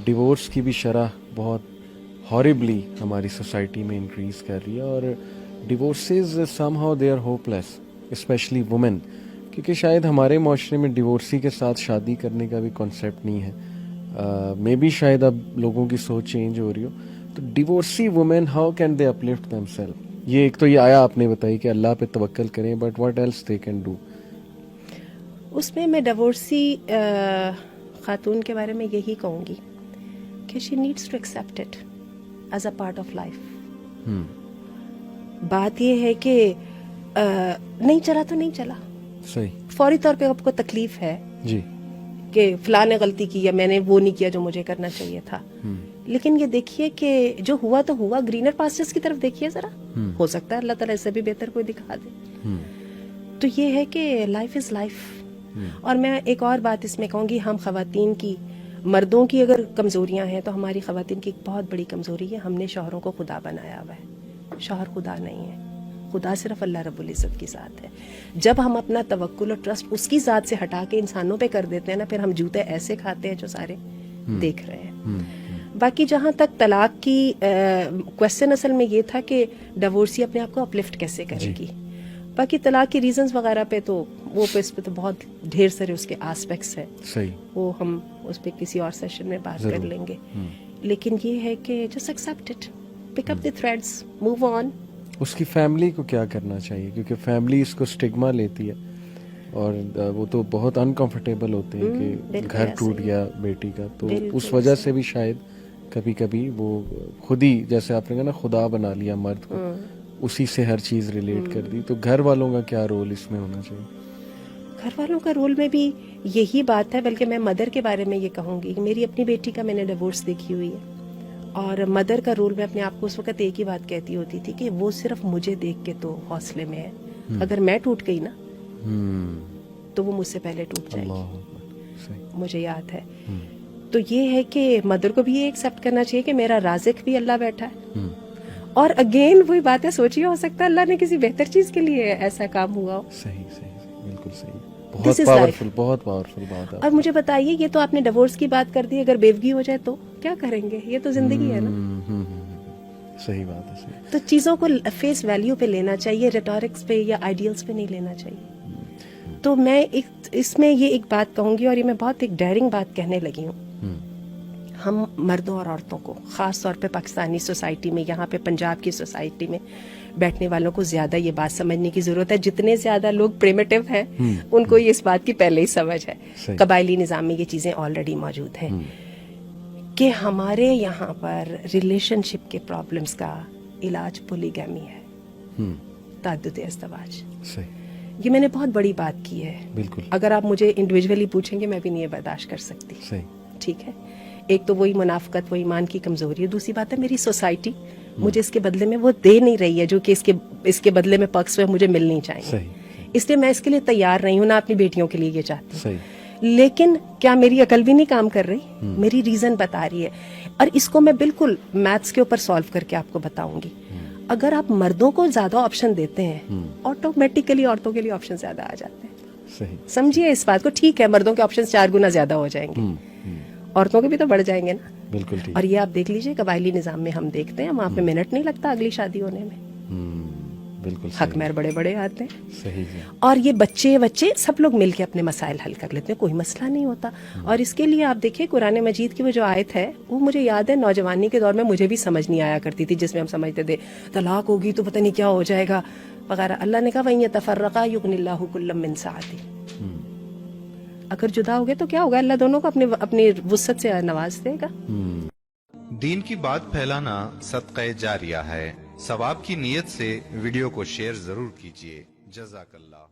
Divorce کی بھی شرح بہت ہاربلی ہماری سوسائٹی میں انکریز کر رہی ہے، اور divorcees somehow they are hopeless, especially women, کیونکہ شاید ہمارے معاشرے میں ڈیورسی کے ساتھ شادی کرنے کا بھی کانسیپٹ نہیں ہے. مے بی شاید اب لوگوں کی سوچ چینج ہو رہی ہو. تو divorcee woman how can they uplift them self? یہ ایک تو یہ آیا آپ نے بتائی کہ اللہ پہ توکل کریں، but what else they can do? اس میں ڈیورسی خاتون کے بارے میں یہی کہوں گی کہ she needs to accept it as a part of life. بات یہ ہے کہ نہیں چلا تو نہیں چلا، صحیح، فوری طور پہ آپ کو تکلیف ہے جی، کہ فلاں نے غلطی کی یا میں نے وہ نہیں کیا جو مجھے کرنا چاہیے تھا. لیکن یہ دیکھیے کہ جو ہوا تو ہوا، گرینر پاسچرز کی طرف دیکھیے ذرا، ہو سکتا ہے اللہ تعالیٰ اس سے بھی بہتر کوئی دکھا دے. تو یہ ہے کہ لائف از لائف. اور میں ایک اور بات اس میں کہوں گی، ہم خواتین کی، مردوں کی اگر کمزوریاں ہیں تو ہماری خواتین کی ایک بہت بڑی کمزوری ہے، ہم نے شوہروں کو خدا بنایا ہوا ہے. شوہر خدا نہیں ہے، خدا صرف اللہ رب العزت کی ذات ہے. جب ہم اپنا توکل اور ٹرسٹ اس کی ذات سے ہٹا کے انسانوں پہ کر دیتے ہیں نا، پھر ہم جوتے ایسے کھاتے ہیں جو سارے دیکھ رہے ہیں. باقی جہاں تک طلاق کی کوشچن اصل میں یہ تھا کہ ڈیورسی اپنے آپ کو اپلفٹ کیسے کرے گی. باقی طلاق کی ریزنز وغیرہ پہ تو وہ اس پہ تو بہت ڈھیر سارے اس کے آسپیکٹس ہیں، صحیح، وہ ہم اس پہ کسی اور سیشن میں بات کر لیں گے. لیکن یہ ہے کہ just accept it, pick up the threads, move on. اس کی فیملی کو کیا کرنا چاہیے؟ کیونکہ فیملی اس کو اسٹگما لیتی ہے اور وہ تو بہت انکمفرٹیبل ہوتے ہیں کہ گھر ٹوٹ گیا بیٹی کا. تو اس وجہ سے بھی شاید کبھی کبھی وہ خود ہی، جیسے آپ نے کہا نا، خدا بنا لیا مرد کو، اسی سے ہر چیز ریلیٹ کر دی. تو گھر والوں کا کیا رول اس میں ہونا چاہیے؟ گھر والوں کا رول میں بھی یہی بات ہے، بلکہ میں مدر کے بارے میں یہ کہوں گی کہ میری اپنی بیٹی کا میں نے ڈیورس دیکھی ہوئی ہے، اور مدر کا رول میں اپنے آپ کو اس وقت ایک ہی بات کہتی ہوتی تھی کہ وہ صرف مجھے دیکھ کے تو حوصلے میں ہے، اگر میں ٹوٹ گئی نا تو وہ مجھ سے پہلے ٹوٹ جائے گی. مجھے یاد ہے. تو یہ ہے کہ مدر کو بھی یہ ایکسیپٹ کرنا چاہیے کہ میرا رازق بھی اللہ بیٹھا ہے. اور اگین وہی بات ہے، سوچیے ہو سکتا ہے اللہ نے کسی بہتر چیز کے لیے ایسا کام ہوا ہو. صحیح صحیح، بالکل صحیح، بہت پاورفل، بہت پاورفل بات ہے. اور مجھے بتائیے، یہ تو آپ نے ڈیورس کی بات کر دی، اگر بیوگی ہو جائے تو کیا کریں گے؟ یہ تو زندگی ہے نا. صحیح بات ہے، صحیح. تو چیزوں کو فیس ویلیو پہ لینا چاہیے، ریٹورکس پہ یا آئیڈیلز پہ نہیں لینا چاہیے. تو میں اس میں یہ ایک بات کہوں گی، اور یہ میں بہت ایک ڈیرنگ بات کہنے لگی ہوں. ہم مردوں اور عورتوں کو، خاص طور پہ پاکستانی سوسائٹی میں، یہاں پہ پنجاب کی سوسائٹی میں بیٹھنے والوں کو زیادہ یہ بات سمجھنے کی ضرورت ہے. جتنے زیادہ لوگ پریمیٹو ہیں ان کو اس بات کی پہلے ہی سمجھ ہے. قبائلی نظام میں یہ چیزیں آلریڈی موجود ہیں کہ ہمارے یہاں پر ریلیشن شپ کے پرابلمس کا علاج پولیگیمی ہے، تعدد ازدواج. یہ میں نے بہت بڑی بات کی ہے. بالکل، اگر آپ مجھے انڈیویجولی پوچھیں گے میں بھی نہیں یہ برداشت کر سکتی. ٹھیک ہے، ایک تو وہی منافقت، وہ ایمان کی کمزوری ہے. دوسری بات ہے میری سوسائٹی مجھے اس کے بدلے میں وہ دے نہیں رہی ہے جو کہ اس کے بدلے میں پرکس وہ مجھے ملنی چاہیے. اس لیے میں اس کے لیے تیار نہیں ہوں، نہ اپنی بیٹیوں کے لیے یہ چاہتی ہوں. لیکن کیا میری عقل بھی نہیں کام کر رہی؟ میری ریزن بتا رہی ہے. اور اس کو میں بالکل میتھس کے اوپر سالو کر کے آپ کو بتاؤں گی. اگر آپ مردوں کو زیادہ آپشن دیتے ہیں، آٹومیٹیکلی عورتوں کے لیے آپشن زیادہ آ جاتے ہیں. سمجھیے اس بات کو. ٹھیک ہے، مردوں کے آپشن 4 گنا زیادہ ہو جائیں گے، عورتوں کے بھی تو بڑھ جائیں گے نا. بالکل. اور یہ آپ دیکھ لیجئے قبائلی نظام میں ہم دیکھتے ہیں وہاں پہ منٹ نہیں لگتا اگلی شادی ہونے میں. بالکل، حق مہر بڑے بڑے آتے ہیں. صحیح. اور یہ بچے سب لوگ مل کے اپنے مسائل حل کر لیتے ہیں، کوئی مسئلہ نہیں ہوتا. اور اس کے لیے آپ دیکھیں قرآن مجید کی وہ جو آیت ہے، وہ مجھے یاد ہے نوجوانی کے دور میں مجھے بھی سمجھ نہیں آیا کرتی تھی، جس میں ہم سمجھتے تھے طلاق ہوگی تو پتہ نہیں کیا ہو جائے گا وغیرہ. اللہ نے کہا وَإِن يَتَفَرَّقَا يُغْنِ اللَّهُ كُلًّا مِّن سَعَتِهِ. اگر جدا ہو گئے تو کیا ہوگا؟ اللہ دونوں کو اپنی وسعت سے نواز دے گا. دین کی بات پھیلانا صدقہ جاریہ ہے. ثواب کی نیت سے ویڈیو کو شیئر ضرور کیجیے. جزاک اللہ.